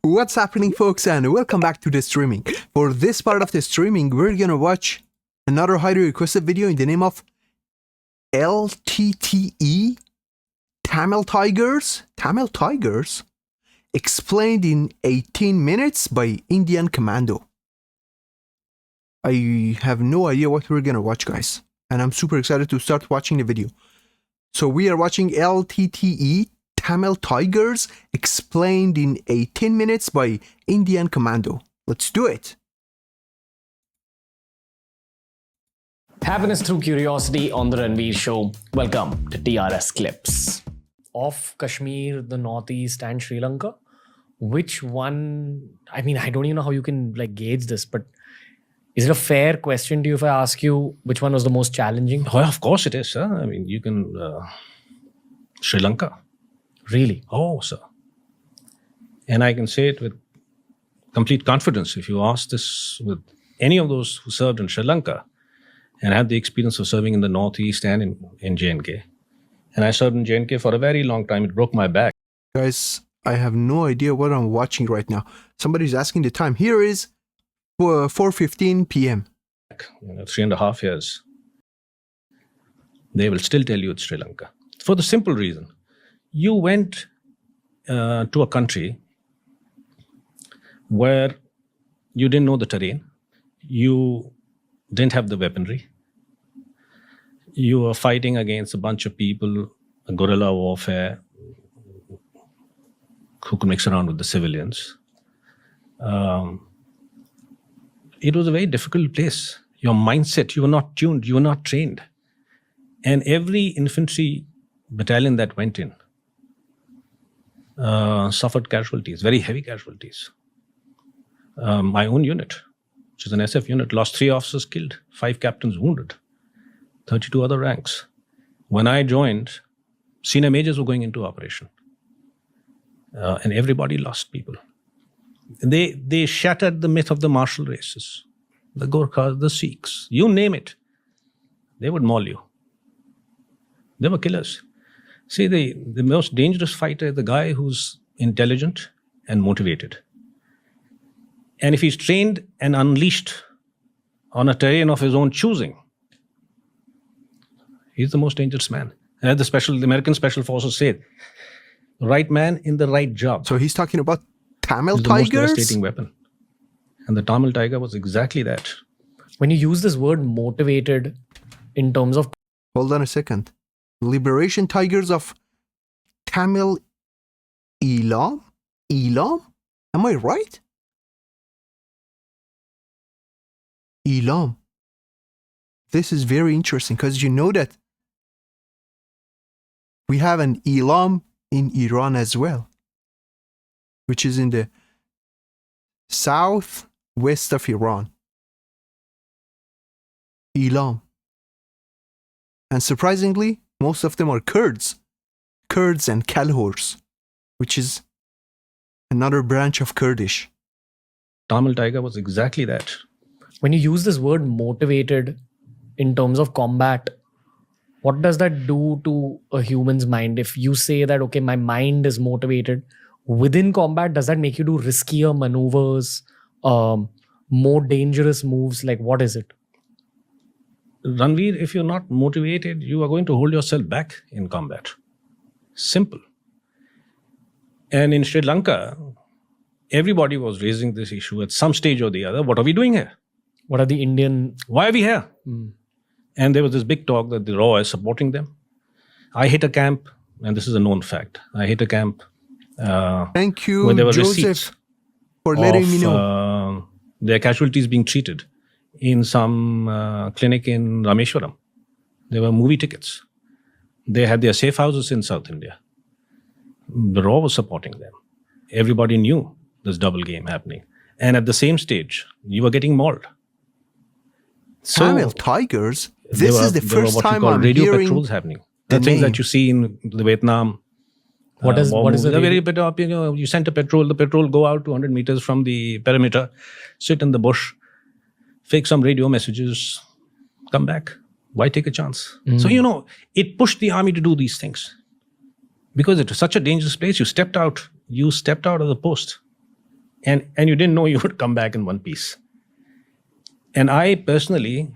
What's happening, folks, and welcome back to the streaming. For this part of the streaming, we're gonna watch another highly requested video in the name of LTTE Tamil Tigers explained in 18 minutes by Indian Commando. I have no idea what we're gonna watch, guys, and I'm super excited to start watching the video. So we are watching LTTE Tamil Tigers explained in 18 minutes by Indian Commando. Let's do it. Happiness through curiosity on the Ranveer Show. Welcome to TRS Clips. Of Kashmir, the Northeast, and Sri Lanka, which one? I mean, I don't even know how you can gauge this, but is it a fair question to you if I ask you which one was the most challenging? Well, of course it is, sir. I mean, you can Sri Lanka. Really? Oh, sir. And I can say it with complete confidence. If you ask this with any of those who served in Sri Lanka and had the experience of serving in the Northeast and in J&K. And I served in J&K for a very long time. It broke my back. Guys, I have no idea what I'm watching right now. Somebody's asking the time. Here is 4:15 p.m. 3.5 years. They will still tell you it's Sri Lanka. For the simple reason. You went to a country where you didn't know the terrain. You didn't have the weaponry. You were fighting against a bunch of people, a guerrilla warfare, who could mix around with the civilians. It was a very difficult place. Your mindset, you were not tuned, you were not trained. And every infantry battalion that went in suffered casualties, very heavy casualties. My own unit, which is an SF unit, lost 3 officers killed, 5 captains wounded, 32 other ranks. When I joined, senior majors were going into operation. And everybody lost people. They shattered the myth of the martial races, the Gorkhas, the Sikhs, you name it. They would maul you. They were killers. See, the most dangerous fighter is the guy who's intelligent and motivated. And if he's trained and unleashed on a terrain of his own choosing, he's the most dangerous man. And the American Special Forces say, right man in the right job. So he's talking about Tamil It's Tigers? the most devastating weapon. And the Tamil Tiger was exactly that. When you use this word motivated in terms of... Hold on a second. Liberation Tigers of Tamil Elam? Elam? Am I right? Elam. This is very interesting because you know that we have an Elam in Iran as well, which is in the southwest of Iran. Elam. And surprisingly, most of them are Kurds and Kalhors, which is another branch of Kurdish. Tamil Tiger was exactly that. When you use this word motivated in terms of combat, what does that do to a human's mind? If you say that, okay, my mind is motivated within combat, does that make you do riskier maneuvers, more dangerous moves? Like, what is it? Ranveer, if you're not motivated, you are going to hold yourself back in combat. Simple. And in Sri Lanka, everybody was raising this issue at some stage or the other. What are we doing here? What are the Indian... Why are we here? And there was this big talk that the RAW is supporting them. I hit a camp, and this is a known fact. I hit a camp. Thank you, where there were Joseph, receipts for letting me know. Their casualties being treated in some clinic in Rameshwaram. There were movie tickets. They had their safe houses in South India. The RAW was supporting them. Everybody knew this double game happening. And at the same stage, you were getting mauled. So Tamil Tigers? This is the first what time you call I'm radio hearing patrols happening. The things that you see in the Vietnam. What is the very bit of, you sent a patrol, the patrol go out 200 meters from the perimeter, sit in the bush, fake some radio messages, come back. Why take a chance? So, it pushed the army to do these things. Because it was such a dangerous place, you stepped out of the post. and you didn't know you would come back in one piece. And I personally,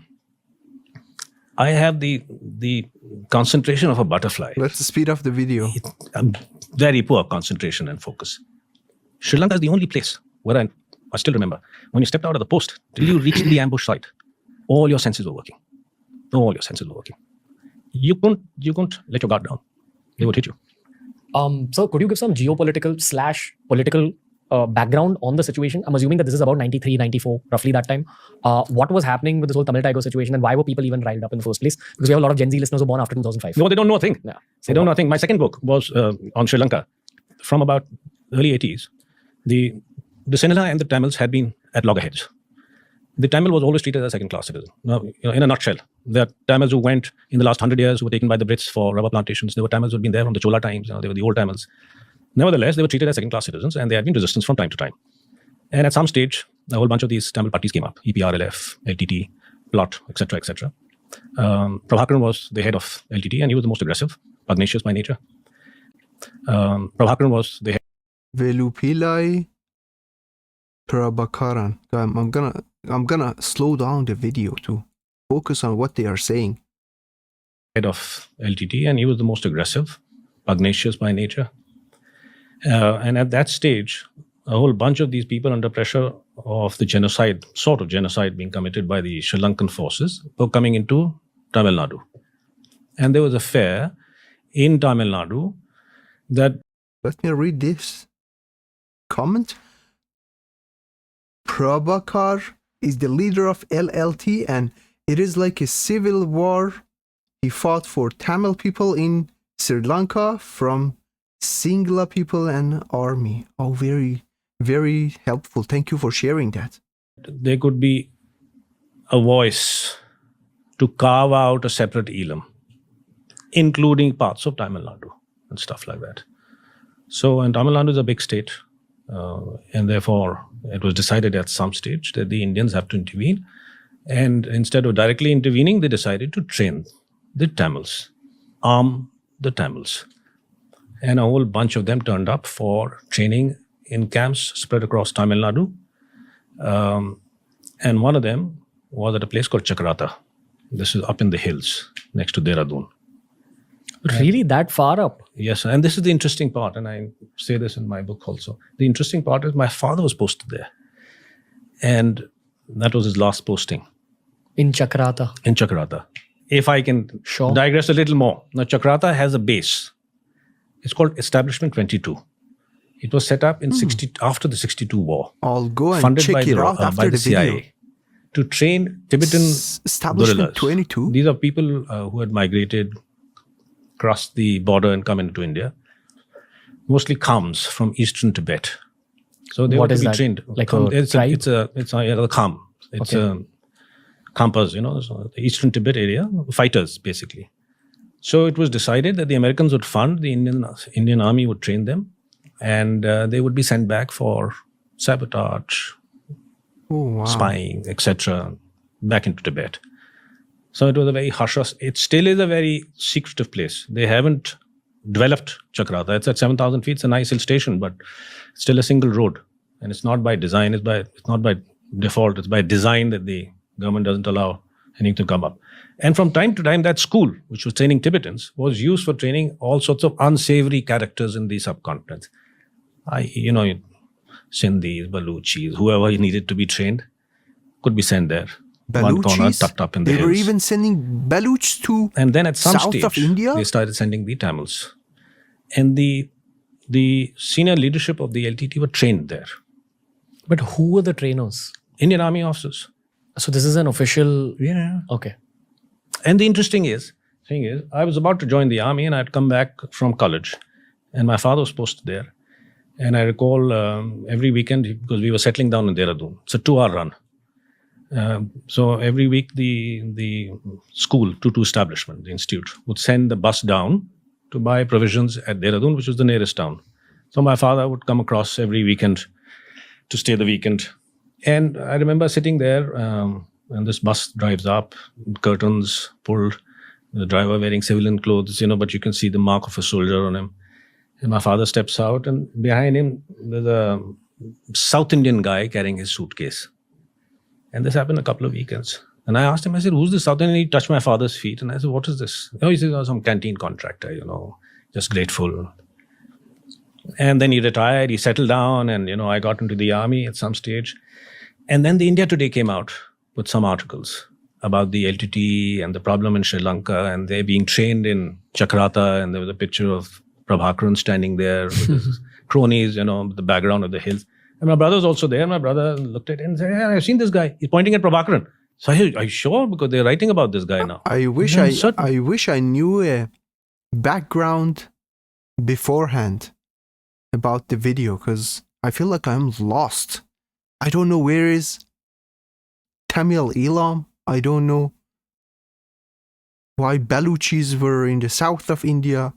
I have the concentration of a butterfly. Let's speed up the video. Very poor concentration and focus. Sri Lanka is the only place where I still remember when you stepped out of the post till you reached the ambush site, all your senses were working. All your senses were working. You couldn't let your guard down. They would hit you. So could you give some geopolitical / political background on the situation? I'm assuming that this is about 93, 94, roughly that time. What was happening with this whole Tamil Tiger situation, and why were people even riled up in the first place? Because we have a lot of Gen Z listeners who were born after 2005. No, they don't know a thing. Yeah. They don't know a thing. My second book was on Sri Lanka from about early 80s. The Sinhala and the Tamils had been at loggerheads. The Tamil was always treated as a second-class citizen. Now, in a nutshell, there are Tamils who went in the last 100 years who were taken by the Brits for rubber plantations. There were Tamils who had been there from the Chola times. They were the old Tamils. Nevertheless, they were treated as second-class citizens, and there had been resistance from time to time. And at some stage, a whole bunch of these Tamil parties came up: EPRLF, LTTE, Plot, etc., etc. Prabhakaran was the head of LTTE, and he was the most aggressive, pugnacious by nature. Prabhakaran was the head. Velupillai Prabhakaran. I'm gonna slow down the video to focus on what they are saying. Head of LTT, and he was the most aggressive, pugnacious by nature. And at that stage, a whole bunch of these people under pressure of the genocide, sort of genocide being committed by the Sri Lankan forces, were coming into Tamil Nadu. And there was a fair in Tamil Nadu that... Let me read this comment. Prabhakar is the leader of LLT, and it is like a civil war. He fought for Tamil people in Sri Lanka from Singla people and army. Oh, very, very helpful. Thank you for sharing that. there could be a voice to carve out a separate Elam, including parts of Tamil Nadu and stuff like that. So, and Tamil Nadu is a big state, and therefore it was decided at some stage that the Indians have to intervene. And instead of directly intervening, they decided to train the Tamils, arm the Tamils. And a whole bunch of them turned up for training in camps spread across Tamil Nadu. And one of them was at a place called Chakrata. This is up in the hills next to Dehradun. Really? That far up? Yes, and this is the interesting part, and I say this in my book also. The interesting part is my father was posted there. And that was his last posting. In Chakrata? In Chakrata. If I can digress a little more. Now, Chakrata has a base. It's called Establishment 22. It was set up in after the 62 war. I'll go and funded check by it out after the CIA video. to train Tibetan Establishment guerrillas. 22? These are people who had migrated, crossed the border and come into India. Mostly comes from eastern Tibet. So they were to be trained. Like a tribe? It's a Kham. It's a Khampas, so the eastern Tibet area, fighters basically. So it was decided that the Americans would fund, the Indian army would train them, and they would be sent back for sabotage, spying, etc., back into Tibet. So it was a very hush-hush. It still is a very secretive place. They haven't developed Chakrata. It's at 7,000 feet. It's a nice hill station, but it's still a single road. And it's not by design. It's not by default. It's by design that the government doesn't allow anything to come up. And from time to time, that school, which was training Tibetans, was used for training all sorts of unsavory characters in the subcontinent. Sindhis, Baluchis, whoever needed to be trained could be sent there. One corner tucked up in the hills. They were even sending Baluchs to and then at some south stage, of India? They started sending the Tamils. And the senior leadership of the LTT were trained there. But who were the trainers? Indian Army officers. So this is an official... Yeah. Okay. And the interesting thing is, I was about to join the army and I'd come back from college. And my father was posted there. And I recall every weekend, because we were settling down in Dehradun. It's a 2-hour run. So every week the school, Tutu establishment, the institute, would send the bus down to buy provisions at Dehradun, which was the nearest town. So my father would come across every weekend to stay the weekend. And I remember sitting there and this bus drives up, curtains pulled, the driver wearing civilian clothes, but you can see the mark of a soldier on him. And my father steps out, and behind him there's a South Indian guy carrying his suitcase. And this happened a couple of weekends. And I asked him, I said, who's this South Indian? He touched my father's feet. And I said, what is this? Oh, he said, oh, some canteen contractor, just grateful. And then he retired, he settled down, and, I got into the army at some stage. And then the India Today came out with some articles about the LTTE and the problem in Sri Lanka, and they're being trained in Chakrata, and there was a picture of Prabhakaran standing there with his cronies, the background of the hills. And my brother was also there. My brother looked at it and said, yeah, I've seen this guy. He's pointing at Prabhakaran. So I said, are you sure? Because they're writing about this guy now. I wish I knew a background beforehand about the video, because I feel like I'm lost. I don't know where is Tamil Elam. I don't know why Baluchis were in the south of India.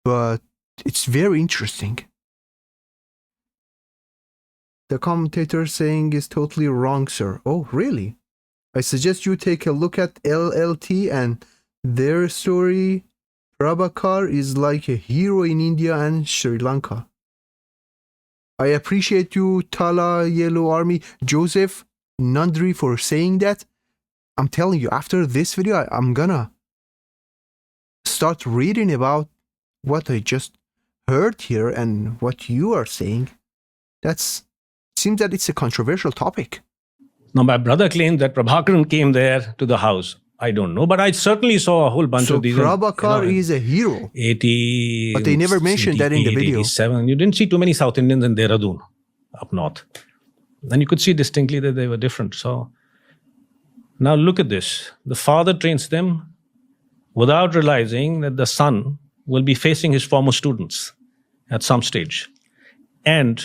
But it's very interesting. The commentator saying is totally wrong, sir. Oh, really? I suggest you take a look at LLT and their story. Prabhakar is like a hero in India and Sri Lanka. I appreciate you, Tala Yellow Army, Joseph Nandri, for saying that. I'm telling you, after this video, I'm gonna start reading about what I just heard here and what you are saying. Seems that it's a controversial topic. Now, my brother claims that Prabhakaran came there to the house. I don't know, but I certainly saw a whole bunch of these. So Prabhakar is a hero. 80. But they never mentioned that in the video. 87. You didn't see too many South Indians in Dehradun, up north. And you could see distinctly that they were different. So now look at this. The father trains them without realizing that the son will be facing his former students at some stage. And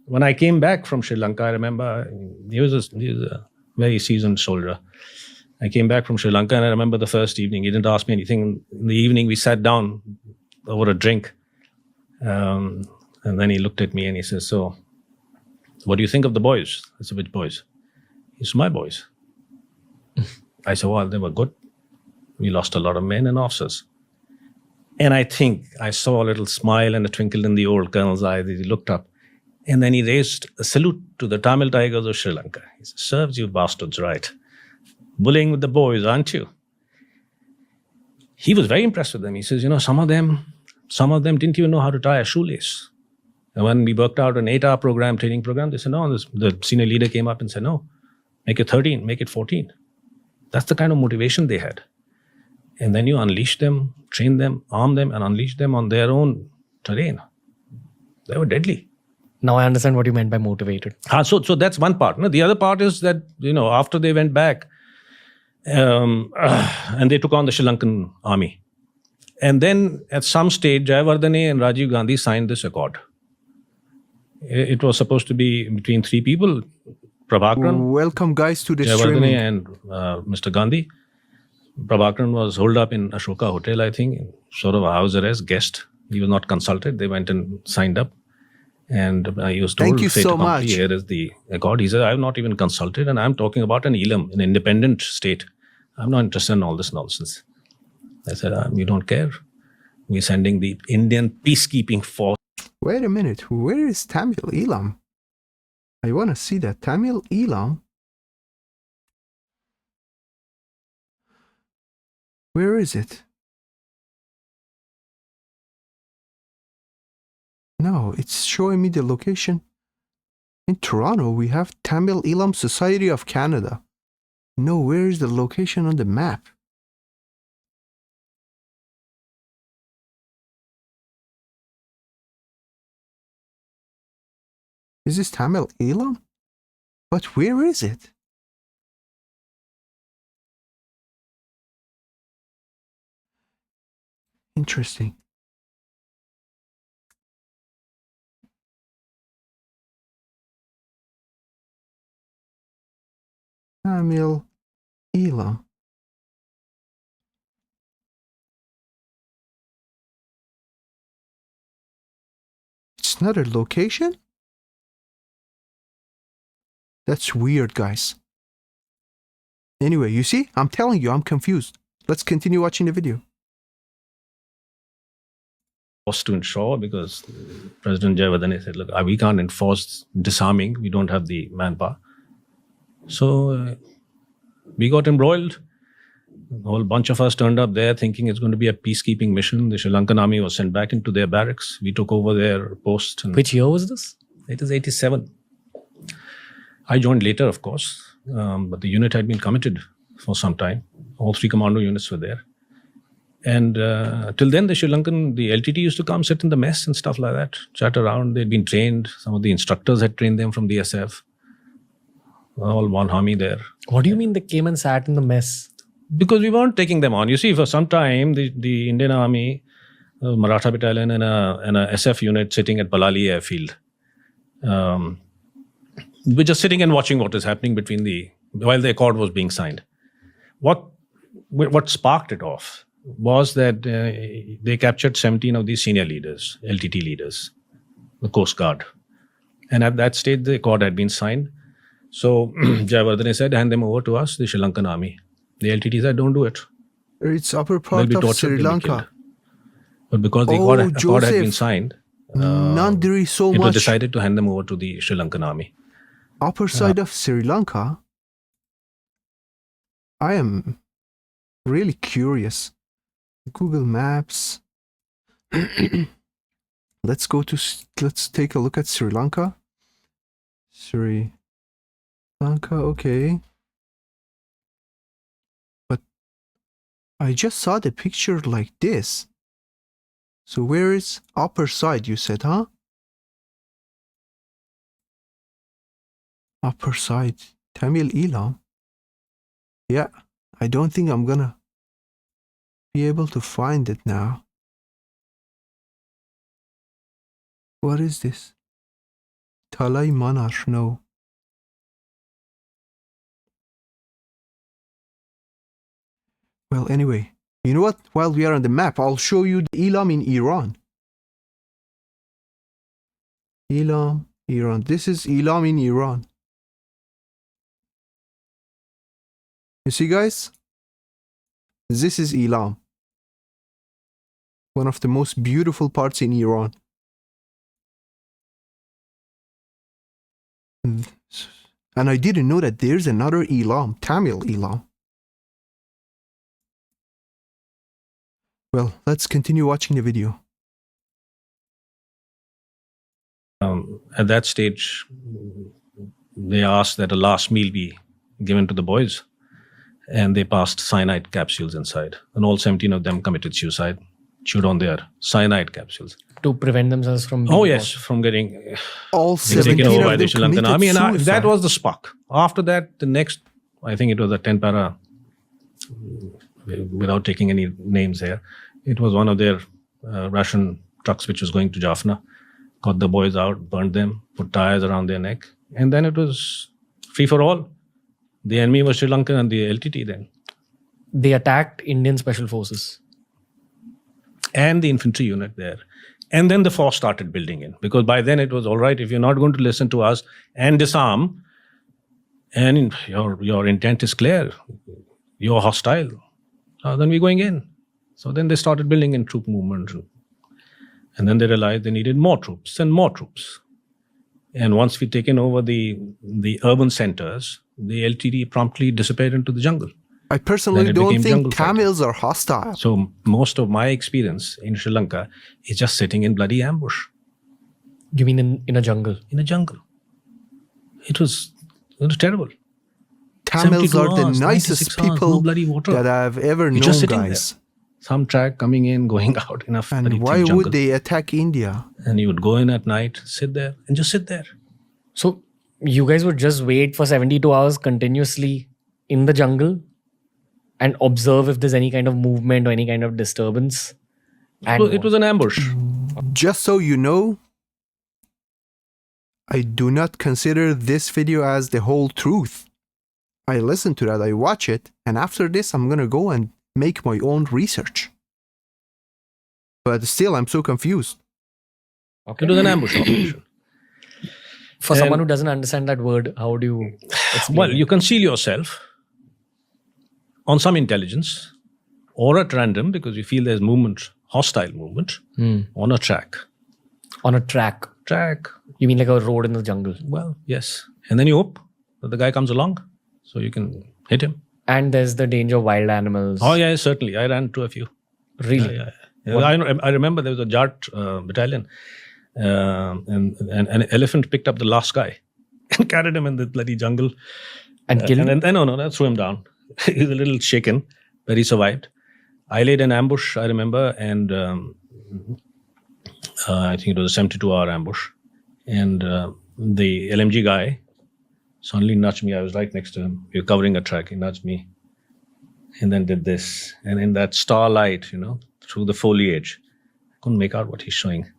when I came back from Sri Lanka, I remember he was a very seasoned soldier. I came back from Sri Lanka, and I remember the first evening. He didn't ask me anything. In the evening, we sat down over a drink. And then he looked at me and he says, so, what do you think of the boys? I said, which boys? He said, my boys. I said, well, they were good. We lost a lot of men and officers. And I think I saw a little smile and a twinkle in the old colonel's eyes as he looked up. And then he raised a salute to the Tamil Tigers of Sri Lanka. He said, serves you bastards right. Bullying with the boys, aren't you? He was very impressed with them. He says, some of them didn't even know how to tie a shoelace. And when we worked out an 8-hour program, training program, they said, no, the senior leader came up and said, no, make it 13, make it 14. That's the kind of motivation they had. And then you unleash them, train them, arm them, and unleash them on their own terrain. They were deadly. Now I understand what you meant by motivated. So that's one part. No? The other part is that, after they went back, and they took on the Sri Lankan army. And then at some stage, Jayawardene and Rajiv Gandhi signed this accord. It was supposed to be between 3 people, Prabhakaran, welcome guys to the Jayawardene streaming. and Mr. Gandhi. Prabhakaran was holed up in Ashoka Hotel, I think, sort of a house arrest, guest. He was not consulted. They went and signed up. And he was told, Thank you so much. Here is the accord. He said, I have not even consulted, and I'm talking about an Elam, an independent state. I'm not interested in all this nonsense. I said, you don't care. We're sending the Indian peacekeeping force. Wait a minute. Where is Tamil Elam? I want to see that. Tamil Elam? Where is it? No, it's showing me the location. In Toronto, we have Tamil Elam Society of Canada. No, where is the location on the map? Is this Tamil Elam? But where is it? Interesting. Tamil Elam. It's not a location? That's weird, guys. Anyway, you see? I'm telling you, I'm confused. Let's continue watching the video. forced to ensure because President JayReaction said, look, we can't enforce disarming. We don't have the manpower. So we got embroiled. A whole bunch of us turned up there thinking it's going to be a peacekeeping mission. The Sri Lankan army was sent back into their barracks. We took over their post. Which year was this? It is 87. I joined later, of course, but the unit had been committed for some time. All 3 commando units were there. And till then, the LTTE used to come sit in the mess and stuff like that, chat around. They'd been trained. Some of the instructors had trained them from the SF. All one army there. What do you mean they came and sat in the mess? Because we weren't taking them on. You see, for some time, the Indian Army, Maratha Battalion and a SF unit sitting at Palali airfield. We're just sitting and watching what is happening while the accord was being signed. What sparked it off was that they captured 17 of these senior leaders, LTTE leaders, the Coast Guard. And at that stage, the accord had been signed. So JayReaction said, hand them over to us, the Sri Lankan army. The LTTE said, don't do it. It's upper part They'll be of tortured, Sri they'll be Lanka. killed. But because the accord had been signed, Nandiri so it was much. decided to hand them over to the Sri Lankan army. Upper side of Sri Lanka. I am really curious. Google Maps. Let's take a look at Sri Lanka. Sri Lanka, okay. But I just saw the picture like this. So where is upper side, you said, huh? Upper side, Tamil Elam. Yeah, I don't think I'm gonna be able to find it now. What is this? Talai Manar, no. Well, anyway, you know what? While we are on the map, I'll show you the Elam in Iran. Elam, Iran. This is Elam in Iran. You see, guys? This is Elam. One of the most beautiful parts in Iran. And I didn't know that there's another Elam, Tamil Elam. Well, let's continue watching the video. At that stage, they asked that a last meal be given to the boys, and they passed cyanide capsules inside. And all 17 of them committed suicide, chewed on their cyanide capsules. To prevent themselves from being Oh, yes, from getting all taken 17 over of by the them Sri Lankan committed army. And suicide. that was the spark. After that, the next, I think it was a 10-para, without taking any names here, it was one of their Russian trucks which was going to Jaffna. Got the boys out, burned them, put tires around their neck. And then it was free for all. The enemy was Sri Lanka and the LTTE then. They attacked Indian Special Forces. And the infantry unit there. And then the force started building in. Because by then it was all right, if you're not going to listen to us and disarm, and your intent is clear, you're hostile, then we're going in. So then they started building in troop movement. And then they realized they needed more troops and more troops. And once we'd taken over the urban centers, the LTTE promptly disappeared into the jungle. I personally it don't became jungle think fighting. Tamils are hostile. So most of my experience in Sri Lanka is just sitting in bloody ambush. You mean in a jungle? In a jungle. It was terrible. Tamils 72 are the hours, nicest 96 hours, people no bloody water. that I've ever You're known, just sitting guys. there. Some track coming in, going out in a bloody And thick why jungle. would they attack India? And you would go in at night, sit there, and just sit there. So you guys would just wait for 72 hours continuously in the jungle and observe if there's any kind of movement or any kind of disturbance. And It was an ambush. Just so you know, I do not consider this video as the whole truth. I listen to that, I watch it, and after this I'm gonna go and make my own research. But still, I'm so confused. Okay. It was an ambush operation. For someone who doesn't understand that word, how do you explain Well, it? you conceal yourself on some intelligence or at random because you feel there's movement, hostile movement on a track. On a track. Track. You mean like a road in the jungle? Well, yes. And then you hope that the guy comes along so you can hit him. And there's the danger of wild animals. Oh, yeah, certainly. I ran to a few. Really? Yeah. I remember there was a Jat battalion and an elephant picked up the last guy and carried him in the bloody jungle. And killed him? No, that threw him down. He was a little shaken, but he survived. I laid an ambush, I remember, and I think it was a 72-hour ambush. And the LMG guy suddenly nudged me. I was right next to him. We were covering a track. He nudged me and then did this. And in that starlight, through the foliage, I couldn't make out what he's showing.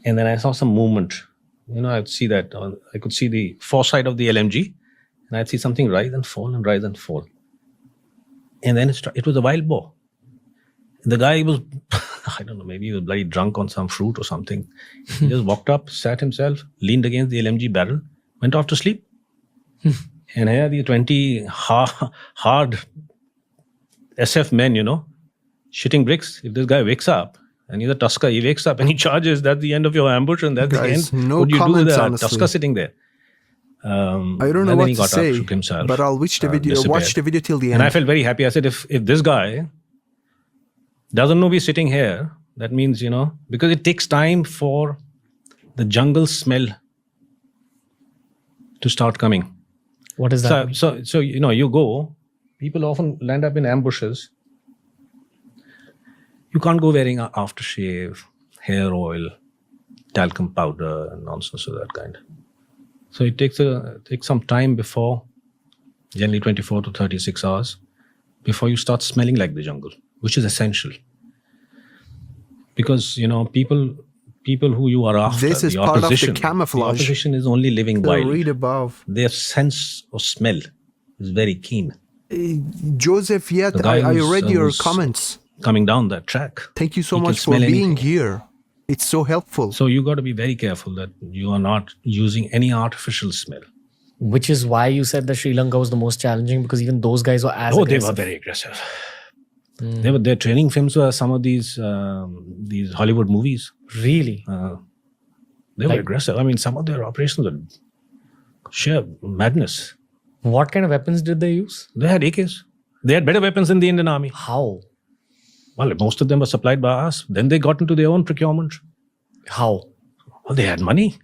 And then I saw some movement. I'd see that. I could see the foresight of the LMG. And I'd see something rise and fall and rise and fall. And then it was a wild boar. The guy was, I don't know, maybe he was bloody drunk on some fruit or something. He just walked up, sat himself, leaned against the LMG barrel, went off to sleep. And here the 20 hard SF men, shitting bricks. If this guy wakes up, and he's a Tusker, he wakes up and he charges, that's the end of your ambush and that's Guys, the end. no What do you do with comments, a honestly. Tusker sitting there? I don't know and what then he to got say, up, shook himself, but I'll watch the video. Watch disappeared. the video till the end. And I felt very happy. I said, if this guy doesn't know we're sitting here, that means, because it takes time for the jungle smell to start coming. What is that? So you go, people often land up in ambushes. You can't go wearing aftershave, hair oil, talcum powder, and nonsense of that kind. So it takes some time before, generally 24 to 36 hours, before you start smelling like the jungle, which is essential. Because, people who you are after, This is the part of the opposition, camouflage. the opposition is only living So wild. read above. Their sense of smell is very keen. Joseph, yet The guy I who's, read your who's comments. Coming down that track. Thank you so He can much for smell being anything. here. It's so helpful. So you got to be very careful that you are not using any artificial smell. Which is why you said that Sri Lanka was the most challenging, because even those guys were as They aggressive. were very aggressive. Their training films were some of these Hollywood movies. Really? They were aggressive. I mean, some of their operations were sheer madness. What kind of weapons did they use? They had AKs. They had better weapons than the Indian Army. How? Well, most of them were supplied by us. Then they got into their own procurement. How? Well, they had money.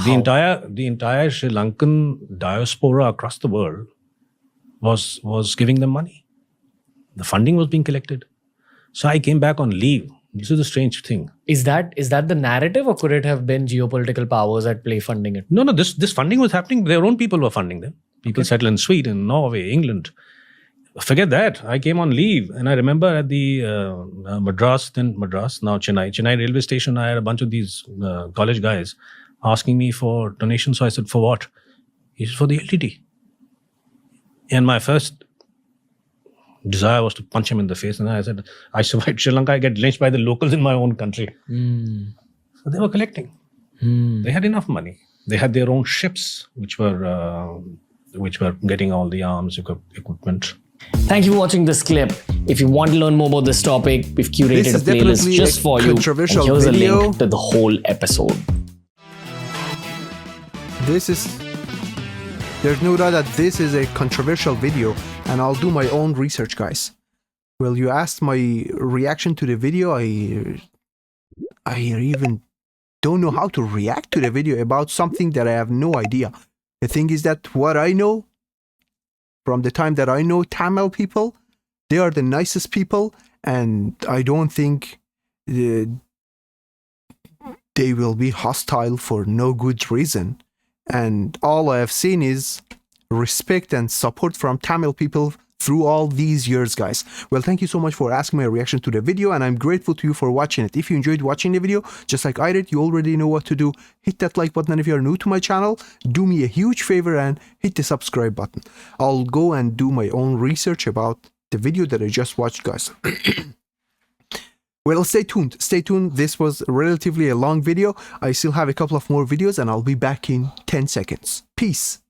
The entire Sri Lankan diaspora across the world was giving them money. The funding was being collected. So I came back on leave. This is a strange thing. Is that the narrative, or could it have been geopolitical powers at play funding it? No, this funding was happening. Their own people were funding them. People settled in Sweden, Norway, England. Forget that. I came on leave, and I remember at the Madras, now Chennai railway station, I had a bunch of these college guys asking me for donations. So I said, for what? He said, for the LTTE. And my first desire was to punch him in the face. And I said, I survived Sri Lanka. I get lynched by the locals in my own country. So they were collecting. They had enough money. They had their own ships, which were getting all the arms equipment. Thank you for watching this clip. If you want to learn more about this topic, we've This curated is a playlist definitely just a for you. And controversial here's video. a link to the whole episode. There's no doubt that this is a controversial video, and I'll do my own research, guys. Well, you asked my reaction to the video. I even don't know how to react to the video about something that I have no idea. The thing is that what I know, from the time that I know Tamil people, they are the nicest people, and I don't think they will be hostile for no good reason. And all I have seen is respect and support from Tamil people through all these years, guys. Well, thank you so much for asking my reaction to the video, and I'm grateful to you for watching it. If you enjoyed watching the video, just like I did, you already know what to do. Hit that like button, and if you're new to my channel, do me a huge favor and hit the subscribe button. I'll go and do my own research about the video that I just watched, guys. Well, stay tuned. Stay tuned. This was relatively a long video. I still have a couple of more videos, and I'll be back in 10 seconds. Peace.